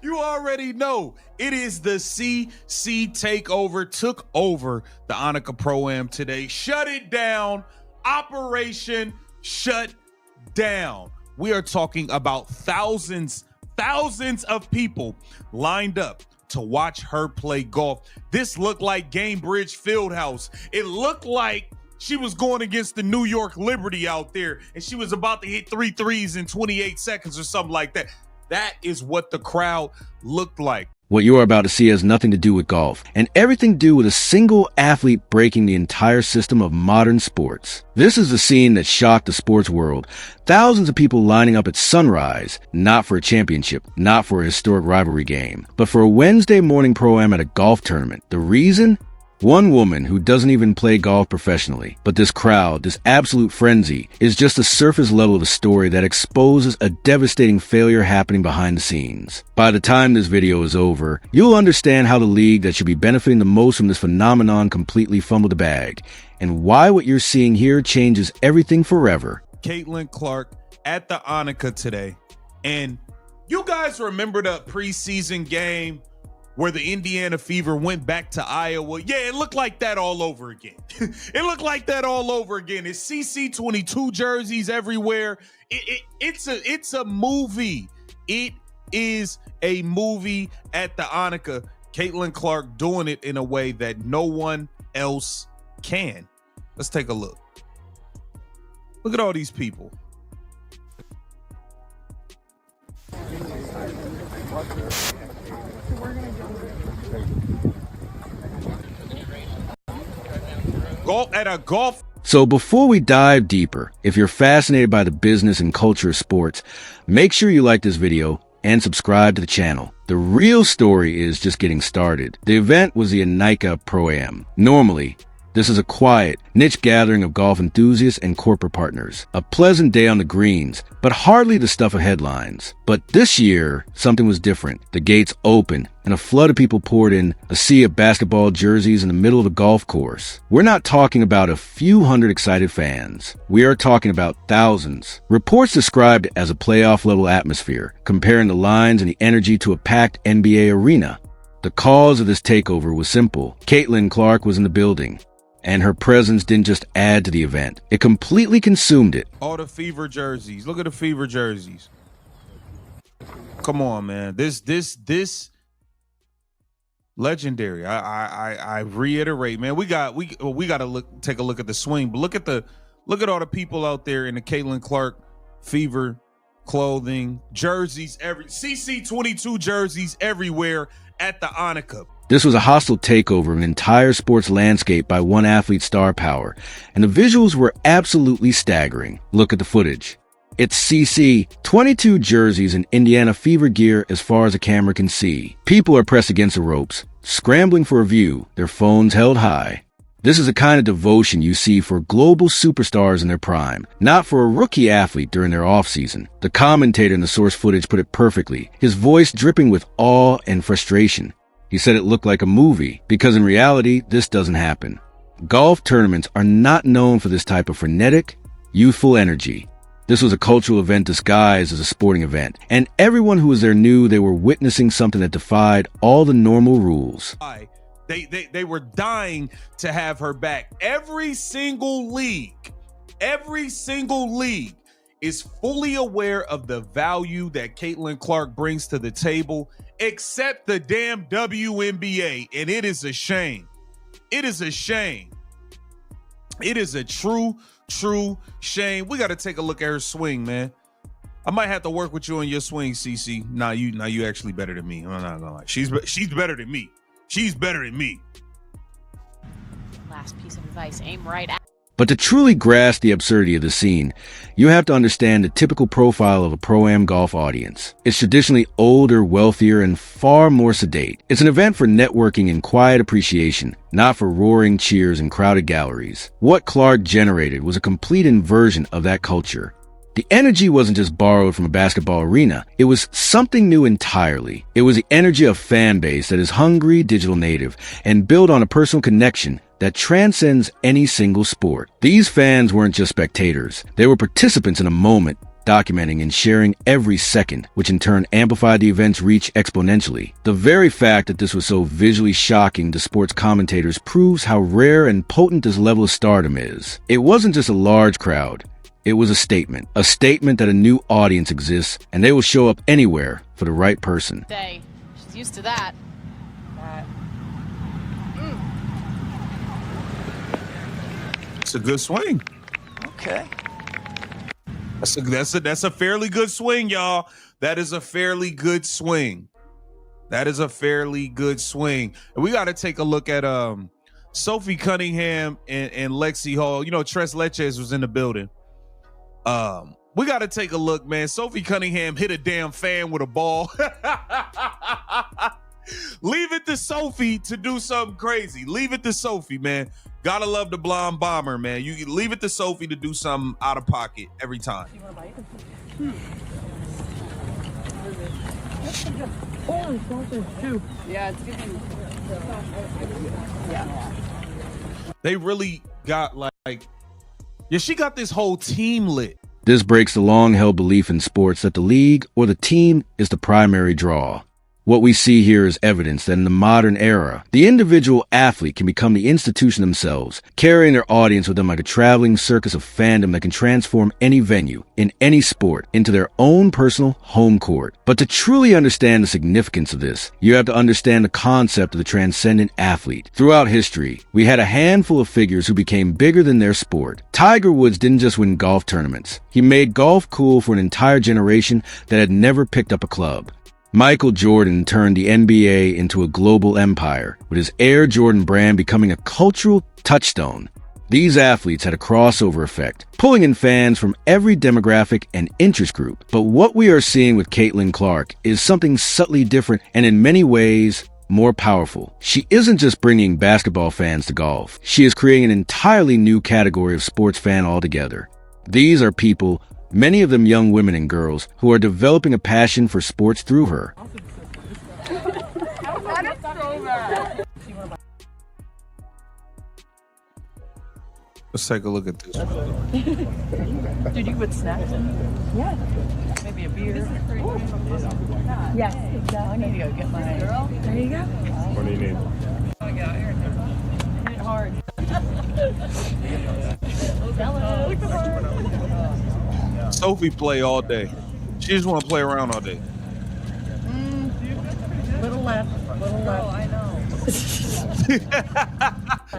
You already know it is the CC takeover. Took over the Anaikca Pro-Am today. Shut it down. Operation Shut Down. We are talking about thousands of people lined up to watch her play golf. This looked like Gamebridge Fieldhouse. It looked like she was going against the New York Liberty out there, and she was about to hit 3 threes in 28 seconds or something like that. That is what the crowd looked like. What you are about to see has nothing to do with golf, and everything to do with a single athlete breaking the entire system of modern sports. This is the scene that shocked the sports world. Thousands of people lining up at sunrise, not for a championship, not for a historic rivalry game, but for a Wednesday morning pro-am at a golf tournament. The reason? One woman who doesn't even play golf professionally. But this crowd, this absolute frenzy, is just the surface level of a story that exposes a devastating failure happening behind the scenes. By the time this video is over, you'll understand how the league that should be benefiting the most from this phenomenon completely fumbled the bag, and why what you're seeing here changes everything forever. Caitlin Clark at the Anaikca today. And you guys remember the preseason game where the Indiana Fever went back to Iowa? Yeah, it looked like that all over again. It looked like that all over again. It's CC22 jerseys everywhere. It's a movie. It is a movie at the Anaikca. Caitlin Clark doing it in a way that no one else can. Let's take a look. Look at all these people. Golf at a golf. So before we dive deeper, if you're fascinated by the business and culture of sports, make sure you like this video and subscribe to the channel. The real story is just getting started. The event was the Anaikca Pro-Am. Normally, this is a quiet, niche gathering of golf enthusiasts and corporate partners. A pleasant day on the greens, but hardly the stuff of headlines. But this year, something was different. The gates opened, and a flood of people poured in, a sea of basketball jerseys in the middle of a golf course. We're not talking about a few hundred excited fans. We are talking about thousands. Reports described it as a playoff-level atmosphere, comparing the lines and the energy to a packed NBA arena. The cause of this takeover was simple. Caitlin Clark was in the building, and her presence didn't just add to the event. It completely consumed it. All the Fever jerseys. Look at the Fever jerseys. Come on, man. This legendary. I reiterate, man. We got to take a look at the swing, but look at all the people out there in the Caitlin Clark Fever clothing, jerseys, CC22 jerseys everywhere at the Anaikca. This was a hostile takeover of an entire sports landscape by one athlete's star power, and the visuals were absolutely staggering. Look at the footage. It's CC, 22 jerseys and Indiana Fever gear as far as a camera can see. People are pressed against the ropes, scrambling for a view, their phones held high. This is the kind of devotion you see for global superstars in their prime, not for a rookie athlete during their off-season. The commentator in the source footage put it perfectly, his voice dripping with awe and frustration. He said it looked like a movie, because in reality, this doesn't happen. Golf tournaments are not known for this type of frenetic, youthful energy. This was a cultural event disguised as a sporting event, and everyone who was there knew they were witnessing something that defied all the normal rules. They were dying to have her back. Every single league is fully aware of the value that Caitlin Clark brings to the table, except the damn WNBA, and it is a shame. It is a shame. It is a true shame. We got to take a look at her swing, man. I might have to work with you on your swing, CC. Nah, you actually better than me. I'm not gonna lie. She's better than me. She's better than me. Last piece of advice: aim right at. But to truly grasp the absurdity of the scene, you have to understand the typical profile of a pro-am golf audience. It's traditionally older, wealthier, and far more sedate. It's an event for networking and quiet appreciation, not for roaring cheers and crowded galleries. What Clark generated was a complete inversion of that culture. The energy wasn't just borrowed from a basketball arena. It was something new entirely. It was the energy of a fan base that is hungry, digital native, and built on a personal connection that transcends any single sport. These fans weren't just spectators. They were participants in a moment documenting and sharing every second, which in turn amplified the event's reach exponentially. The very fact that this was so visually shocking to sports commentators proves how rare and potent this level of stardom is. It wasn't just a large crowd. It was a statement that a new audience exists, and they will show up anywhere for the right person. She's used to that. It's a good swing. Okay. That's a fairly good swing, y'all. That is a fairly good swing. And we got to take a look at Sophie Cunningham and Lexi Hall. You know, Tres Leches was in the building. We got to take a look, man. Sophie Cunningham hit a damn fan with a ball. Leave it to Sophie to do something crazy. Leave it to Sophie, man. Gotta love the blonde bomber, man. You leave it to Sophie to do something out of pocket every time. You want to bite? Holy sausage, too. Yeah, it's getting... Yeah. They really got she got this whole team lit. This breaks the long-held belief in sports that the league or the team is the primary draw. What we see here is evidence that in the modern era, the individual athlete can become the institution themselves, carrying their audience with them like a traveling circus of fandom that can transform any venue, in any sport, into their own personal home court. But to truly understand the significance of this, you have to understand the concept of the transcendent athlete. Throughout history, we had a handful of figures who became bigger than their sport. Tiger Woods didn't just win golf tournaments. He made golf cool for an entire generation that had never picked up a club. Michael Jordan turned the NBA into a global empire, with his Air Jordan brand becoming a cultural touchstone. These athletes had a crossover effect, pulling in fans from every demographic and interest group. But what we are seeing with Caitlin Clark is something subtly different and in many ways more powerful. She isn't just bringing basketball fans to golf. She is creating an entirely new category of sports fan altogether. These are people, many of them young women and girls, who are developing a passion for sports through her. Let's take a look at this. Dude, you put snacks in? Yeah. Maybe a beer. Yes, exactly. I need to go get my... There you go. What do you need? I need it hard. Sophie play all day. She just want to play around all day. Little left. Oh, I know.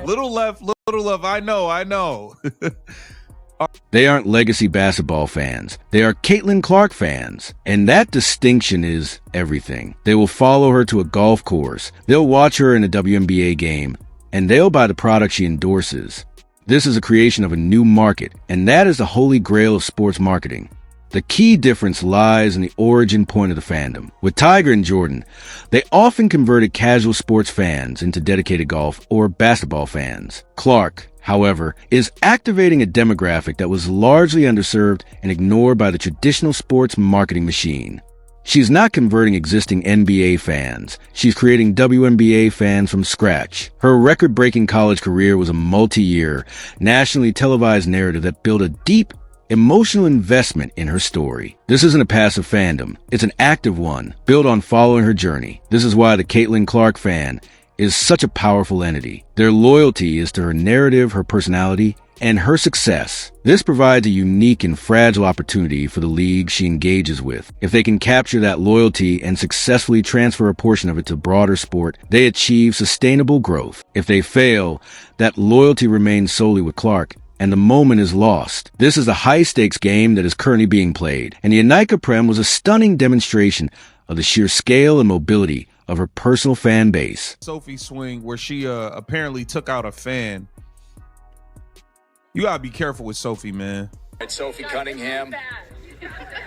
Little left. I know. They aren't legacy basketball fans. They are Caitlin Clark fans. And that distinction is everything. They will follow her to a golf course. They'll watch her in a WNBA game. And they'll buy the product she endorses. This is a creation of a new market, and that is the holy grail of sports marketing. The key difference lies in the origin point of the fandom. With Tiger and Jordan, they often converted casual sports fans into dedicated golf or basketball fans. Clark, however, is activating a demographic that was largely underserved and ignored by the traditional sports marketing machine. She's not converting existing NBA fans. She's creating WNBA fans from scratch. Her record-breaking college career was a multi-year, nationally televised narrative that built a deep, emotional investment in her story. This isn't a passive fandom. It's an active one, built on following her journey. This is why the Caitlin Clark fan is such a powerful entity. Their loyalty is to her narrative, her personality, and her success. This provides a unique and fragile opportunity for the league she engages with. If they can capture that loyalty and successfully transfer a portion of it to broader sport, they achieve sustainable growth. If they fail, that loyalty remains solely with Clark, and the moment is lost. This is a high-stakes game that is currently being played, and the Anaikca Pro-Am was a stunning demonstration of the sheer scale and mobility of her personal fan base. Sophie's swing, where she apparently took out a fan. You gotta be careful with Sophie, man. Right, Sophie Cunningham.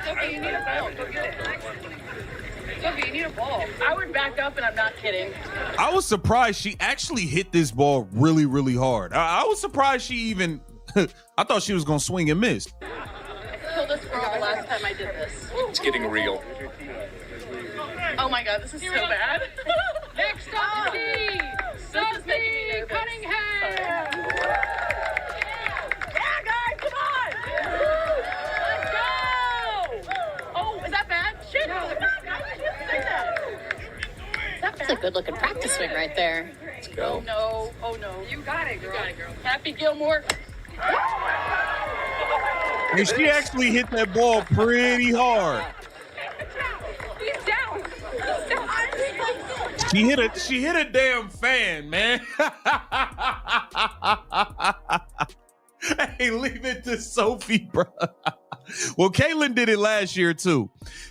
Sophie, you need a ball. Sophie, you need a ball. I would back up, and I'm not kidding. I was surprised she actually hit this ball really, really hard. I was surprised she even, I thought she was gonna swing and miss. I killed this girl the last time I did this. It's getting real. Oh my God, this is so bad. Next up, Sophie Cunningham. Yeah, guys, come on! Let's go! shit. No, come on, guys. I didn't say that. That's a good looking practice swing right there. Let's go. No. Oh, no. You got it, girl. Happy Gilmore. And she actually hit that ball pretty hard. He's down. He's down. She hit a damn fan, man. Hey, leave it to Sophie, bro. Well, Caitlin did it last year, too.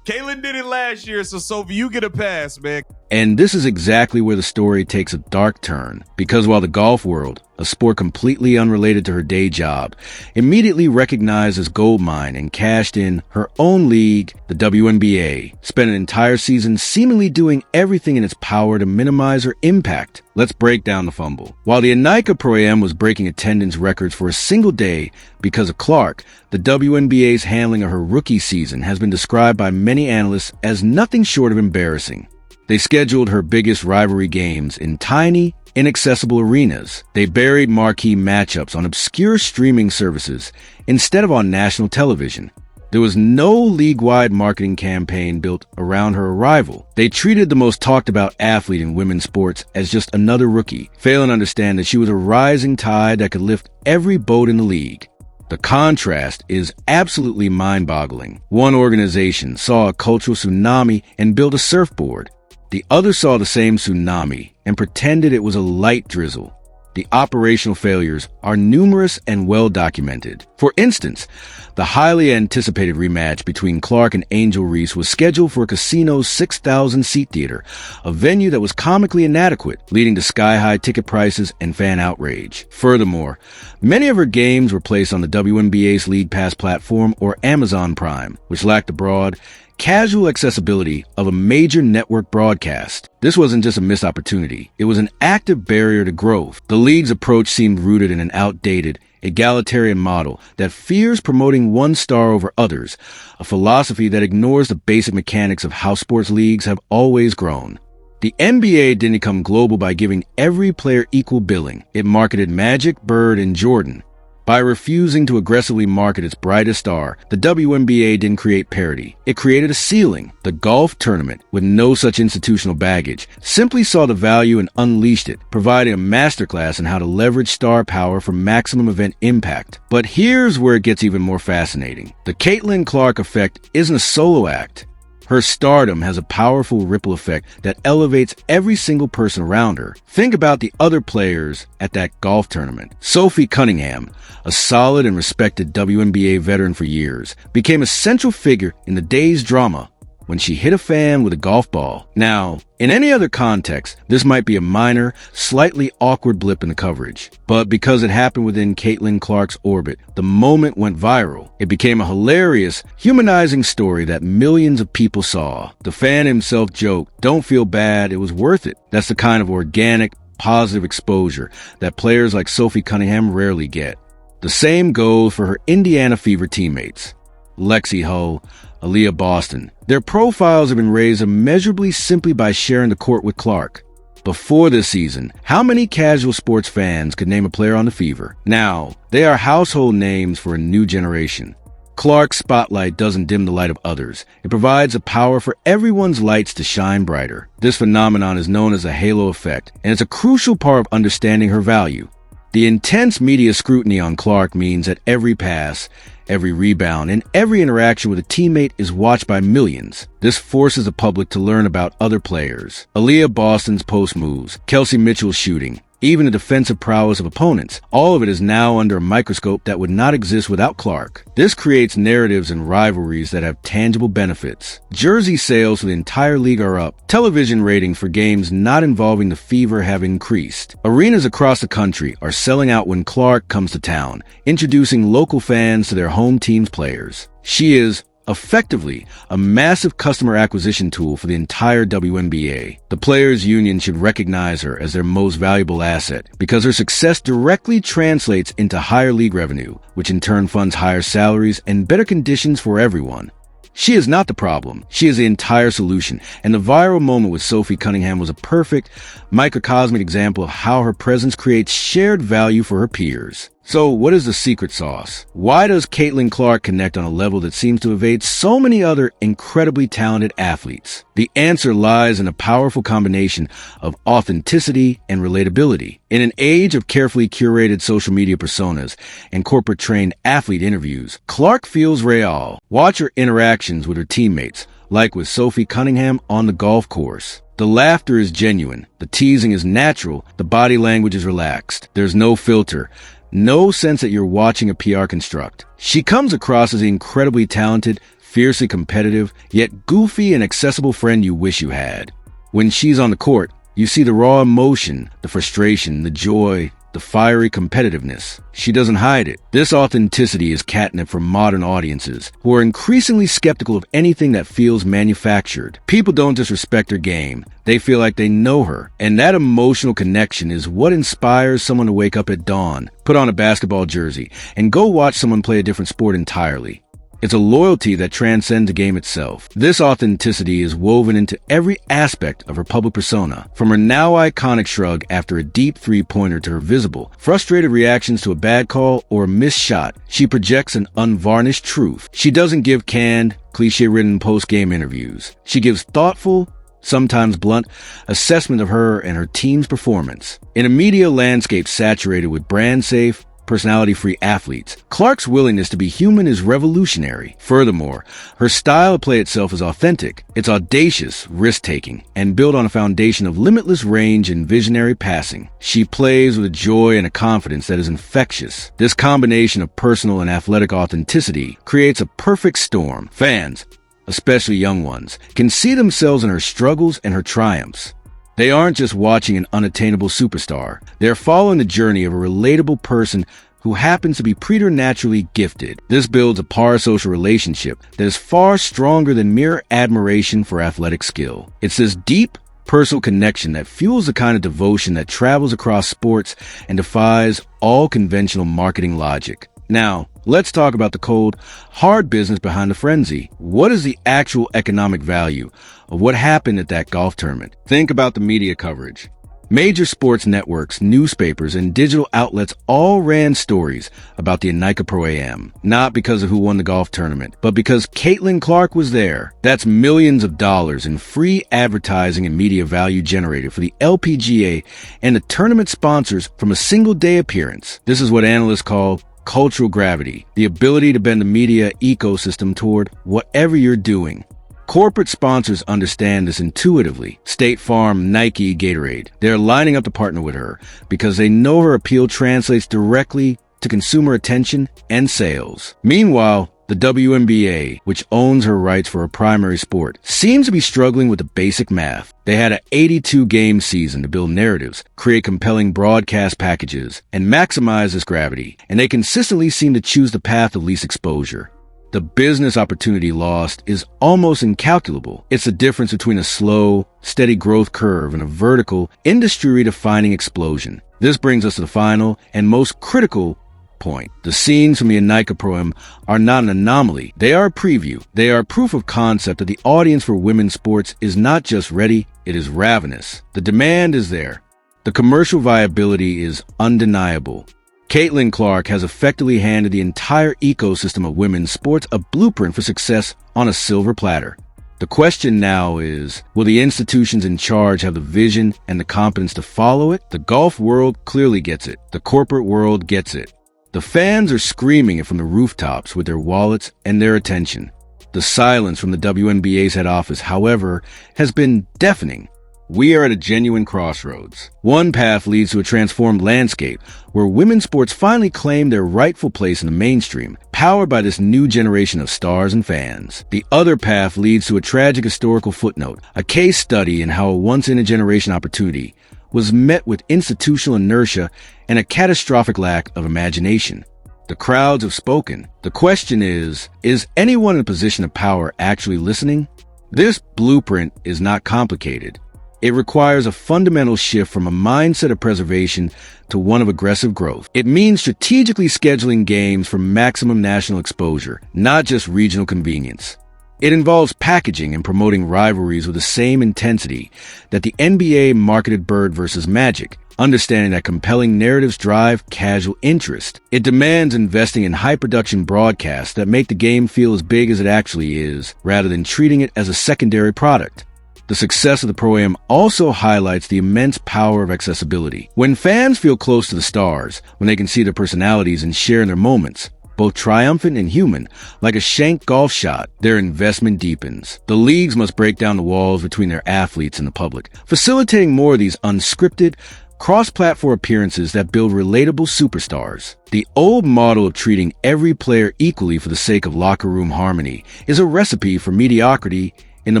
So Sophie, you get a pass, man. And this is exactly where the story takes a dark turn, because while the golf world, a sport completely unrelated to her day job, immediately recognized as goldmine and cashed in her own league, the WNBA, spent an entire season seemingly doing everything in its power to minimize her impact. Let's break down the fumble. While the Anaikca Pro-Am was breaking attendance records for a single day because of Clark, the WNBA's handling of her rookie season has been described by many analysts as nothing short of embarrassing. They scheduled her biggest rivalry games in tiny, inaccessible arenas. They buried marquee matchups on obscure streaming services instead of on national television. There was no league-wide marketing campaign built around her arrival. They treated the most talked-about athlete in women's sports as just another rookie, failing to understand that she was a rising tide that could lift every boat in the league. The contrast is absolutely mind-boggling. One organization saw a cultural tsunami and built a surfboard. The other saw the same tsunami and pretended it was a light drizzle. The operational failures are numerous and well documented. For instance, the highly anticipated rematch between Clark and Angel Reese was scheduled for a casino's 6,000-seat theater, a venue that was comically inadequate, leading to sky-high ticket prices and fan outrage. Furthermore, many of her games were placed on the WNBA's League Pass platform or Amazon Prime, which lacked the broad, casual accessibility of a major network broadcast. This wasn't just a missed opportunity. It was an active barrier to growth. The league's approach seemed rooted in an outdated, egalitarian model that fears promoting one star over others, a philosophy that ignores the basic mechanics of how sports leagues have always grown. The NBA didn't become global by giving every player equal billing. It marketed Magic, Bird, and Jordan. By refusing to aggressively market its brightest star, the WNBA didn't create parity. It created a ceiling. The golf tournament, with no such institutional baggage, simply saw the value and unleashed it, providing a masterclass in how to leverage star power for maximum event impact. But here's where it gets even more fascinating. The Caitlin Clark effect isn't a solo act. Her stardom has a powerful ripple effect that elevates every single person around her. Think about the other players at that golf tournament. Sophie Cunningham, a solid and respected WNBA veteran for years, became a central figure in the day's drama when she hit a fan with a golf ball. Now, in any other context, this might be a minor, slightly awkward blip in the coverage. But because it happened within Caitlin Clark's orbit, the moment went viral. It became a hilarious, humanizing story that millions of people saw. The fan himself joked, "Don't feel bad, it was worth it." That's the kind of organic, positive exposure that players like Sophie Cunningham rarely get. The same goes for her Indiana Fever teammates. Lexi Hull, Aaliyah Boston. Their profiles have been raised immeasurably simply by sharing the court with Clark. Before this season, how many casual sports fans could name a player on the Fever? Now, they are household names for a new generation. Clark's spotlight doesn't dim the light of others. It provides a power for everyone's lights to shine brighter. This phenomenon is known as a halo effect, and it's a crucial part of understanding her value. The intense media scrutiny on Clark means that every pass, every rebound, and every interaction with a teammate is watched by millions. This forces the public to learn about other players. Aaliyah Boston's post moves, Kelsey Mitchell's shooting, even the defensive prowess of opponents. All of it is now under a microscope that would not exist without Clark. This creates narratives and rivalries that have tangible benefits. Jersey sales for the entire league are up. Television ratings for games not involving the Fever have increased. Arenas across the country are selling out when Clark comes to town, introducing local fans to their home team's players. She is effectively a massive customer acquisition tool for the entire WNBA. The Players Union should recognize her as their most valuable asset because her success directly translates into higher league revenue, which in turn funds higher salaries and better conditions for everyone. She is not the problem. She is the entire solution, and the viral moment with Sophie Cunningham was a perfect, microcosmic example of how her presence creates shared value for her peers. So what is the secret sauce? Why does Caitlin Clark connect on a level that seems to evade so many other incredibly talented athletes? The answer lies in a powerful combination of authenticity and relatability. In an age of carefully curated social media personas and corporate-trained athlete interviews, Clark feels real. Watch her interactions with her teammates, like with Sophie Cunningham on the golf course. The laughter is genuine, the teasing is natural, the body language is relaxed. There's no filter. No sense that you're watching a PR construct. She comes across as an incredibly talented, fiercely competitive, yet goofy and accessible friend you wish you had. When she's on the court, you see the raw emotion, the frustration, the joy, the fiery competitiveness. She doesn't hide it. This authenticity is catnip for modern audiences who are increasingly skeptical of anything that feels manufactured. People don't just respect her game. They feel like they know her. And that emotional connection is what inspires someone to wake up at dawn, put on a basketball jersey, and go watch someone play a different sport entirely. It's a loyalty that transcends the game itself. This authenticity is woven into every aspect of her public persona, from her now iconic shrug after a deep three-pointer to her visible, frustrated reactions to a bad call or a missed shot. She projects an unvarnished truth. She doesn't give canned, cliche-ridden post-game interviews. She gives thoughtful, sometimes blunt, assessment of her and her team's performance. In a media landscape saturated with brand-safe, personality-free athletes, Clark's willingness to be human is revolutionary. Furthermore, her style of play itself is authentic. It's audacious, risk-taking, and built on a foundation of limitless range and visionary passing. She plays with a joy and a confidence that is infectious. This combination of personal and athletic authenticity creates a perfect storm. Fans, especially young ones, can see themselves in her struggles and her triumphs. They aren't just watching an unattainable superstar. They're following the journey of a relatable person who happens to be preternaturally gifted. This builds a parasocial relationship that is far stronger than mere admiration for athletic skill. It's this deep, personal connection that fuels the kind of devotion that travels across sports and defies all conventional marketing logic. Now, let's talk about the cold, hard business behind the frenzy. What is the actual economic value of what happened at that golf tournament? Think about the media coverage. Major sports networks, newspapers, and digital outlets all ran stories about the Anaikca Pro-Am, not because of who won the golf tournament, but because Caitlin Clark was there. That's millions of dollars in free advertising and media value generated for the LPGA and the tournament sponsors from a single day appearance. This is what analysts call cultural gravity, the ability to bend the media ecosystem toward whatever you're doing. Corporate sponsors understand this intuitively. State Farm, Nike, Gatorade. They're lining up to partner with her because they know her appeal translates directly to consumer attention and sales. Meanwhile, the WNBA, which owns her rights for her primary sport, seems to be struggling with the basic math. They had an 82-game season to build narratives, create compelling broadcast packages, and maximize this gravity, and they consistently seem to choose the path of least exposure. The business opportunity lost is almost incalculable. It's the difference between a slow, steady growth curve and a vertical, industry-defining explosion. This brings us to the final and most critical point. The scenes from the Anaikca Pro-Am are not an anomaly. They are a preview. They are proof of concept that the audience for women's sports is not just ready, it is ravenous. The demand is there. The commercial viability is undeniable. Caitlin Clark has effectively handed the entire ecosystem of women's sports a blueprint for success on a silver platter. The question now is, will the institutions in charge have the vision and the competence to follow it? The golf world clearly gets it. The corporate world gets it. The fans are screaming it from the rooftops with their wallets and their attention. The silence from the WNBA's head office, however, has been deafening. We are at a genuine crossroads. One path leads to a transformed landscape where women's sports finally claim their rightful place in the mainstream, powered by this new generation of stars and fans. The other path leads to a tragic historical footnote, a case study in how a once-in-a-generation opportunity was met with institutional inertia and a catastrophic lack of imagination. The crowds have spoken. The question is anyone in a position of power actually listening? This blueprint is not complicated. It requires a fundamental shift from a mindset of preservation to one of aggressive growth. It means strategically scheduling games for maximum national exposure, not just regional convenience. It involves packaging and promoting rivalries with the same intensity that the NBA marketed Bird versus Magic understanding that compelling narratives drive casual interest. It demands investing in high-production broadcasts that make the game feel as big as it actually is, rather than treating it as a secondary product. The success of the Pro-Am also highlights the immense power of accessibility. When fans feel close to the stars, when they can see their personalities and share in their moments, both triumphant and human, like a shanked golf shot, their investment deepens. The leagues must break down the walls between their athletes and the public, facilitating more of these unscripted, cross-platform appearances that build relatable superstars. The old model of treating every player equally for the sake of locker room harmony is a recipe for mediocrity in the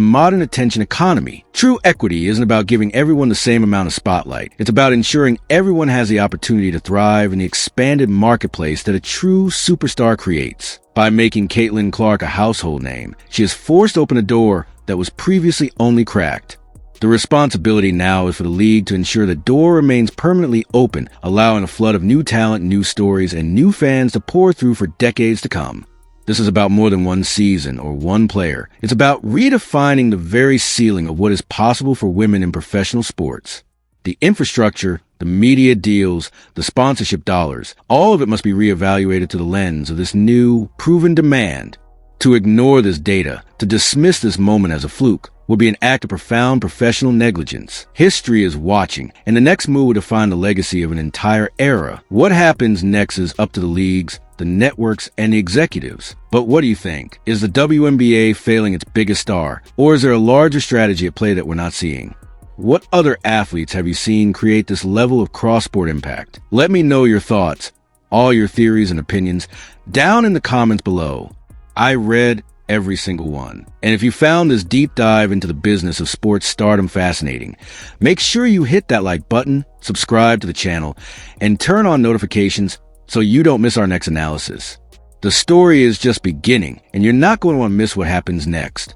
modern attention economy. True equity isn't about giving everyone the same amount of spotlight. It's about ensuring everyone has the opportunity to thrive in the expanded marketplace that a true superstar creates. By making Caitlin Clark a household name, she has forced open a door that was previously only cracked. The responsibility now is for the league to ensure the door remains permanently open, allowing a flood of new talent, new stories, and new fans to pour through for decades to come. This is about more than one season or one player. It's about redefining the very ceiling of what is possible for women in professional sports. The infrastructure, the media deals, the sponsorship dollars, all of it must be reevaluated through the lens of this new, proven demand. To ignore this data, to dismiss this moment as a fluke, will be an act of profound professional negligence. History is watching, and the next move will define the legacy of an entire era. What happens next is up to the leagues, the networks, and the executives. But what do you think? Is the WNBA failing its biggest star, or is there a larger strategy at play that we're not seeing? What other athletes have you seen create this level of cross-sport impact? Let me know your thoughts, all your theories and opinions, down in the comments below. I read every single one. And if you found this deep dive into the business of sports stardom fascinating, make sure you hit that like button, subscribe to the channel, and turn on notifications so you don't miss our next analysis. The story is just beginning, and you're not going to want to miss what happens next.